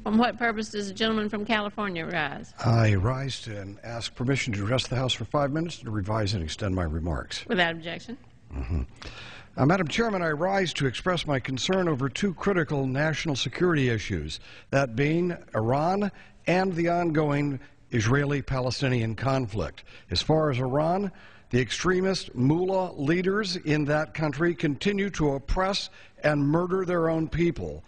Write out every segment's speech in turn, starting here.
From what purpose does the gentleman from California rise? I rise to ask permission to address the House for 5 minutes to revise and extend my remarks. Without objection. Madam Chairman, I rise to express my concern over two critical national security issues, that being Iran and the ongoing Israeli-Palestinian conflict. As far as Iran, the extremist mullah leaders in that country continue to oppress and murder their own people.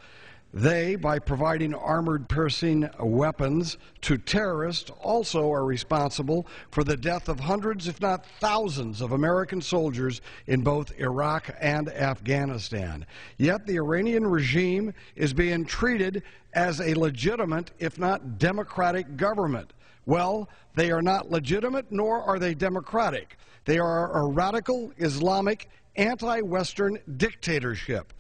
They, by providing armored-piercing weapons to terrorists, also are responsible for the death of hundreds, if not thousands, of American soldiers in both Iraq and Afghanistan. Yet the Iranian regime is being treated as a legitimate, if not democratic, government. Well, they are not legitimate, nor are they democratic. They are a radical, Islamic, anti-Western dictatorship.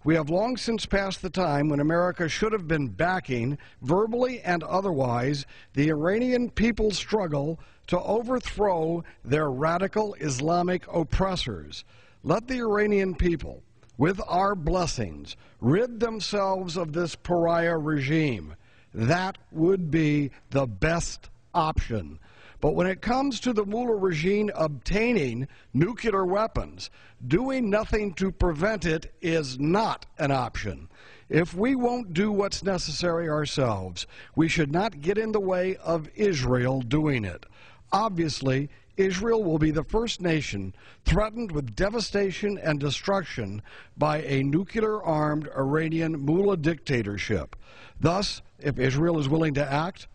We have long since passed the time when America should have been backing, verbally and otherwise, the Iranian people's struggle to overthrow their radical Islamic oppressors. Let the Iranian people, with our blessings, rid themselves of this pariah regime. That would be the best option. But when it comes to the mullah regime obtaining nuclear weapons, doing nothing to prevent it is not an option. If we won't do what's necessary ourselves, we should not get in the way of Israel doing it. Obviously, Israel will be the first nation threatened with devastation and destruction by a nuclear-armed Iranian mullah dictatorship. Thus, if Israel is willing to act,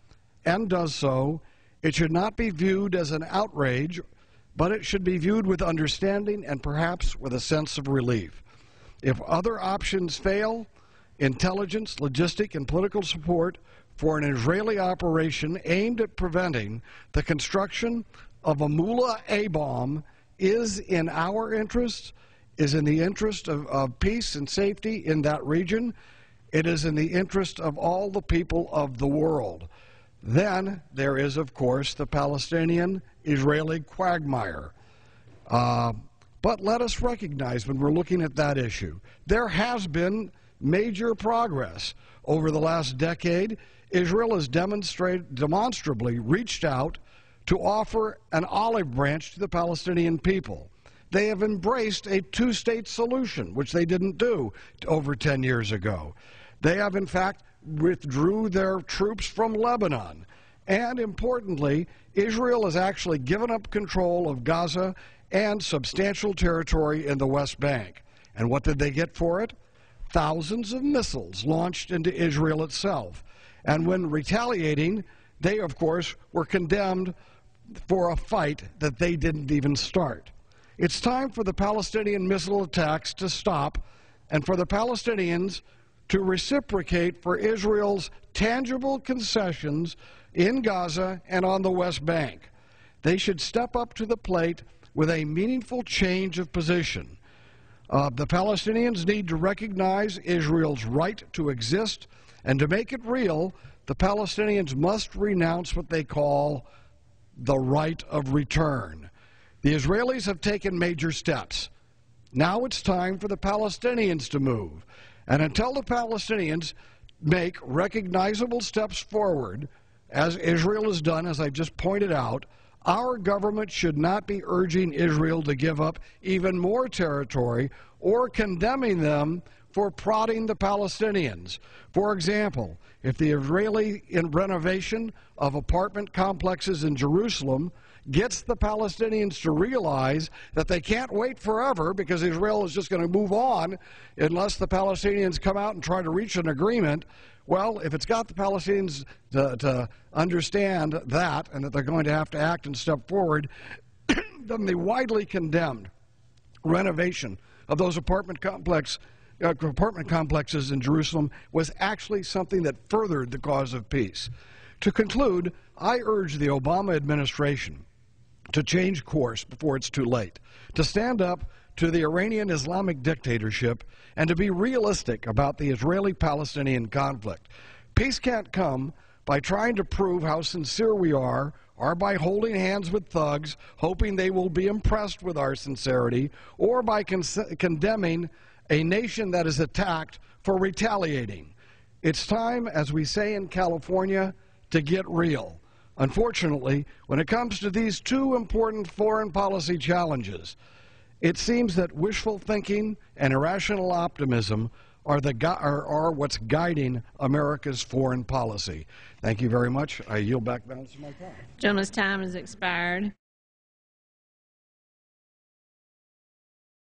and does so, it should not be viewed as an outrage, but it should be viewed with understanding and perhaps with a sense of relief. If other options fail, intelligence, logistic, and political support for an Israeli operation aimed at preventing the construction of a mullah A-bomb is in our interest, is in the interest of peace and safety in that region. It is in the interest of all the people of the world. Then there is, of course, the Palestinian-Israeli quagmire. But let us recognize when we're looking at that issue, there has been major progress. Over the last decade, Israel has demonstrably reached out to offer an olive branch to the Palestinian people. They have embraced a two-state solution, which they didn't do over 10 years ago. They have, in fact, withdrew their troops from Lebanon. And importantly, Israel has actually given up control of Gaza and substantial territory in the West Bank. And what did they get for it? Thousands of missiles launched into Israel itself. And when retaliating, they, of course, were condemned for a fight that they didn't even start. It's time for the Palestinian missile attacks to stop and for the Palestinians to reciprocate for Israel's tangible concessions in Gaza and on the West Bank. They should step up to the plate with a meaningful change of position. The Palestinians need to recognize Israel's right to exist, and to make it real, the Palestinians must renounce what they call the right of return. The Israelis have taken major steps. Now it's time for the Palestinians to move. And until the Palestinians make recognizable steps forward, as Israel has done, as I've just pointed out, our government should not be urging Israel to give up even more territory or condemning them for prodding the Palestinians. For example, if the Israeli renovation of apartment complexes in Jerusalem gets the Palestinians to realize that they can't wait forever because Israel is just going to move on unless the Palestinians come out and try to reach an agreement, well, if it's got the Palestinians to understand that and that they're going to have to act and step forward, then the widely condemned renovation of those apartment complexes in Jerusalem was actually something that furthered the cause of peace. To conclude, I urge the Obama administration to change course before it's too late, to stand up to the Iranian Islamic dictatorship, and to be realistic about the Israeli-Palestinian conflict. Peace can't come by trying to prove how sincere we are, or by holding hands with thugs, hoping they will be impressed with our sincerity, or by condemning a nation that is attacked for retaliating. It's time, as we say in California, to get real. Unfortunately, when it comes to these two important foreign policy challenges, it seems that wishful thinking and irrational optimism are what's guiding America's foreign policy. Thank you very much. I yield back balance of my time. Gentleman's time has expired.